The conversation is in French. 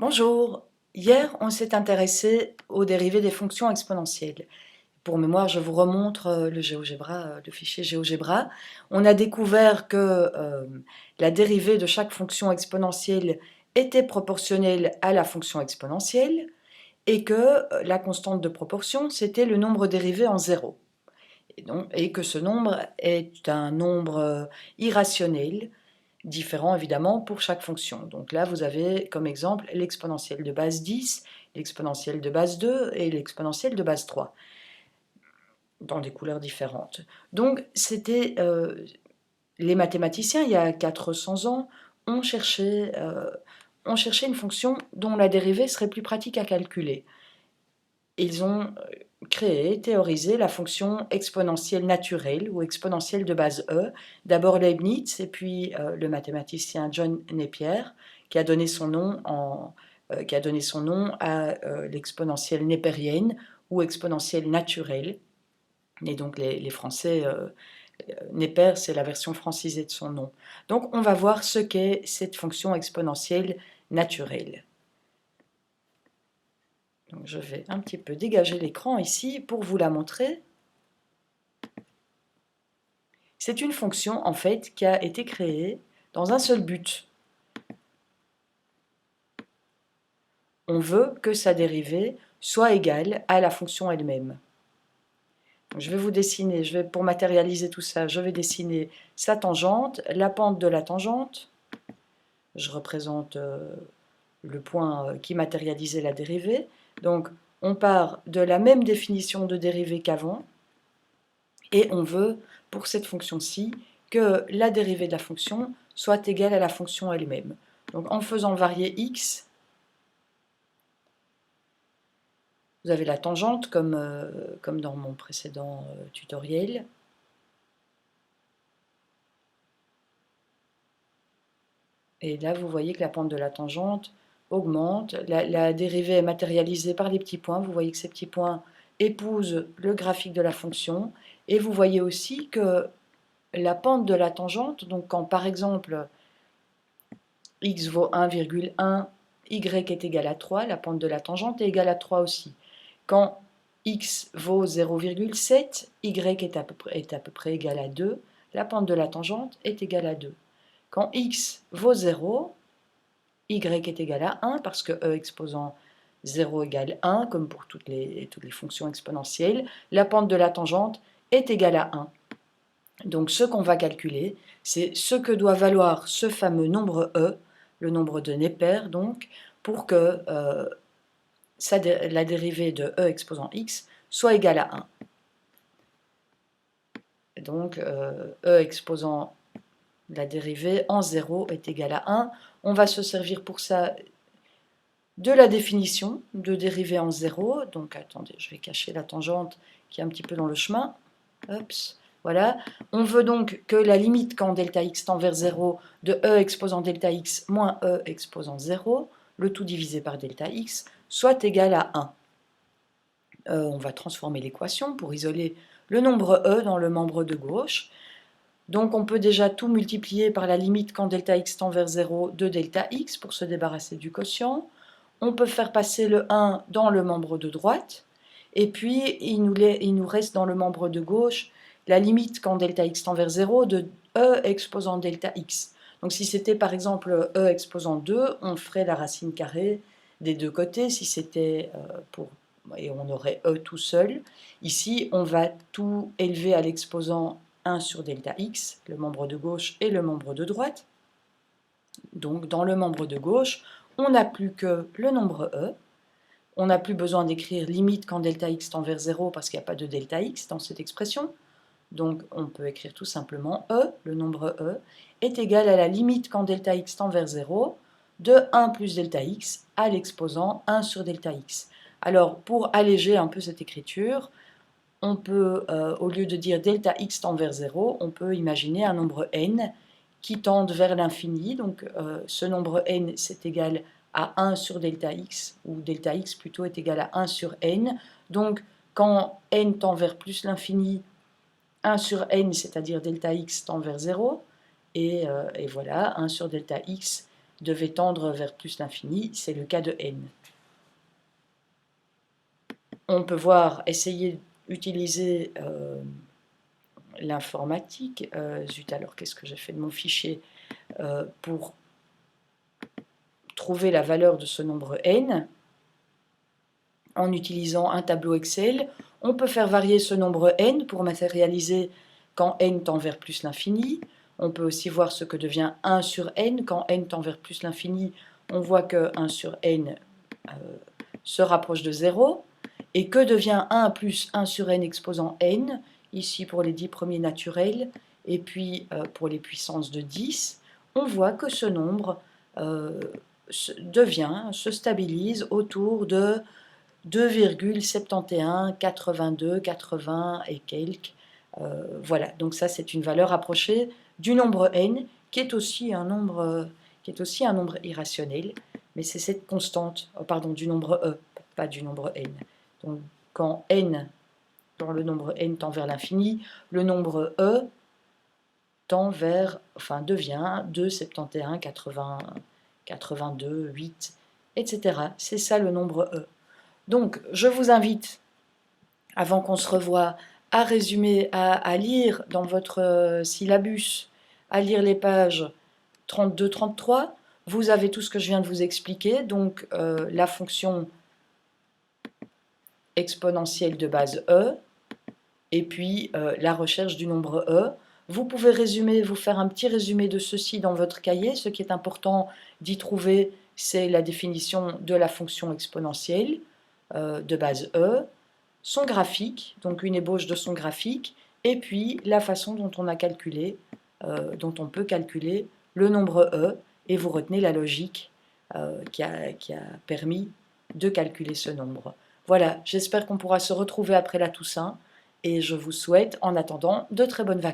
Bonjour, hier on s'est intéressé aux dérivées des fonctions exponentielles. Pour mémoire, je vous remontre le fichier GeoGebra. On a découvert que la dérivée de chaque fonction exponentielle était proportionnelle à la fonction exponentielle et que la constante de proportion, c'était le nombre dérivé en zéro. Et que ce nombre est un nombre irrationnel différent évidemment pour chaque fonction. Donc là, vous avez comme exemple l'exponentielle de base 10, l'exponentielle de base 2 et l'exponentielle de base 3, dans des couleurs différentes. Donc c'était les mathématiciens, il y a 400 ans, ont cherché une fonction dont la dérivée serait plus pratique à calculer. Ils ont créé, théorisé la fonction exponentielle naturelle ou exponentielle de base E. D'abord Leibniz et puis le mathématicien John Napier qui a donné son nom, à l'exponentielle népérienne ou exponentielle naturelle. Et donc les Français, Napier, c'est la version francisée de son nom. Donc on va voir ce qu'est cette fonction exponentielle naturelle. Donc je vais un petit peu dégager l'écran ici pour vous la montrer. C'est une fonction en fait qui a été créée dans un seul but. On veut que sa dérivée soit égale à la fonction elle-même. Je vais vous dessiner, pour matérialiser tout ça, je vais dessiner sa tangente, la pente de la tangente. Je représente le point qui matérialisait la dérivée. Donc on part de la même définition de dérivée qu'avant, et on veut, pour cette fonction-ci, que la dérivée de la fonction soit égale à la fonction elle-même. Donc en faisant varier x, vous avez la tangente comme dans mon précédent tutoriel. Et là, vous voyez que la pente de la tangente augmente. La dérivée est matérialisée par les petits points. Vous voyez que ces petits points épousent le graphique de la fonction. Et vous voyez aussi que la pente de la tangente, donc quand par exemple x vaut 1,1, y est égal à 3, la pente de la tangente est égale à 3 aussi. Quand x vaut 0,7, y est à peu près égal à 2, la pente de la tangente est égale à 2. Quand x vaut 0, y est égal à 1, parce que e exposant 0 égale 1, comme pour toutes les fonctions exponentielles, la pente de la tangente est égale à 1. Donc ce qu'on va calculer, c'est ce que doit valoir ce fameux nombre e, le nombre de Napier, donc, pour que la dérivée de e exposant x soit égale à 1. Donc e exposant la dérivée en 0 est égal à 1. On va se servir pour ça de la définition de dérivée en 0. Donc attendez, je vais cacher la tangente qui est un petit peu dans le chemin. Oups. Voilà. On veut donc que la limite quand delta x tend vers 0 de e exposant delta x moins e exposant 0, le tout divisé par delta x, soit égal à 1. On va transformer l'équation pour isoler le nombre e dans le membre de gauche. Donc on peut déjà tout multiplier par la limite quand delta x tend vers 0 de delta x pour se débarrasser du quotient. On peut faire passer le 1 dans le membre de droite. Et puis il nous reste dans le membre de gauche la limite quand delta x tend vers 0 de e exposant delta x. Donc si c'était par exemple e exposant 2, on ferait la racine carrée des deux côtés si c'était et on aurait e tout seul. Ici, on va tout élever à l'exposant 1 sur delta x, le membre de gauche et le membre de droite. Donc dans le membre de gauche, on n'a plus que le nombre e. On n'a plus besoin d'écrire limite quand delta x tend vers 0 parce qu'il n'y a pas de delta x dans cette expression. Donc on peut écrire tout simplement e, le nombre e, est égal à la limite quand delta x tend vers 0 de 1 plus delta x à l'exposant 1 sur delta x. Alors pour alléger un peu cette écriture, on peut, au lieu de dire delta x tend vers 0, on peut imaginer un nombre n qui tende vers l'infini. Donc ce nombre n, c'est égal à 1 sur delta x, ou delta x plutôt est égal à 1 sur n. Donc quand n tend vers plus l'infini, 1 sur n, c'est-à-dire delta x, tend vers 0. Et voilà, 1 sur delta x devait tendre vers plus l'infini, c'est le cas de n. On peut essayer d'utiliser l'informatique. Zut, alors qu'est-ce que j'ai fait de mon fichier pour trouver la valeur de ce nombre n en utilisant un tableau Excel. On peut faire varier ce nombre n pour matérialiser quand n tend vers plus l'infini. On peut aussi voir ce que devient 1 sur n. Quand n tend vers plus l'infini, on voit que 1 sur n se rapproche de 0. Et que devient 1 plus 1 sur n exposant n, ici pour les 10 premiers naturels, et puis pour les puissances de 10, on voit que ce nombre se stabilise autour de 2,71, 82, 80 et quelques. Voilà, donc ça c'est une valeur approchée du nombre n, qui est aussi un nombre irrationnel, mais c'est cette constante, du nombre e, pas du nombre n. Donc quand le nombre n tend vers l'infini, le nombre e devient 2, 71, 80, 82, 8, etc. C'est ça le nombre e. Donc, je vous invite, avant qu'on se revoie, à résumer, à lire dans votre syllabus, à lire les pages 32-33. Vous avez tout ce que je viens de vous expliquer, donc la fonction exponentielle de base e, et puis la recherche du nombre e. Vous pouvez vous faire un petit résumé de ceci dans votre cahier. Ce qui est important d'y trouver, c'est la définition de la fonction exponentielle de base e, son graphique, donc une ébauche de son graphique, et puis la façon dont on peut calculer le nombre e, et vous retenez la logique qui a permis de calculer ce nombre. Voilà, j'espère qu'on pourra se retrouver après la Toussaint, et je vous souhaite en attendant de très bonnes vacances.